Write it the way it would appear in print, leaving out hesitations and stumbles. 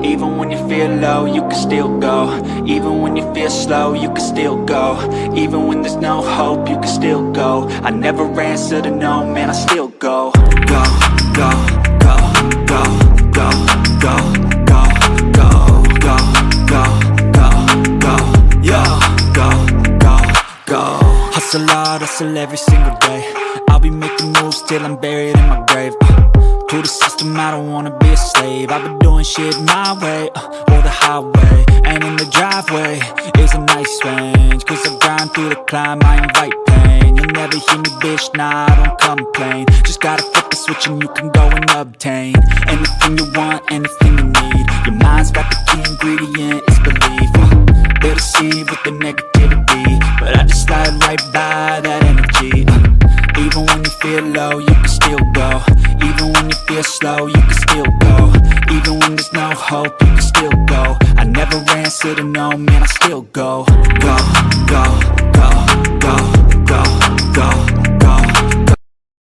Even when you feel low, you can still go. Even when you feel slow, you can still go. Even when there's no hope, you can still go. I never answer to no, man, I still go. Go, go, go, go, go, go, go, go, go, go, go, go, yo, go, go, go. Hustle hard, hustle every single day. I'll be making moves till I'm buried in my grave. To the system, I don't wanna be a slave. I've been doing shit my way, or the highway. And in the driveway is a nice range, cause I grind through the climb, I invite pain. You'll never hear me, bitch, nah, I don't complain. Just gotta flip the switch and you can go and obtain anything you want, anything you need. Your mind's got the key ingredient, it's belief. They deceive with the negativity, but I just slide right by that energy. Even when you feel low, you can still go. Even when you feel slow, you can still go. Even when there's no hope, you can still go. I never answer to no, man, I still go. Go, go, go, go.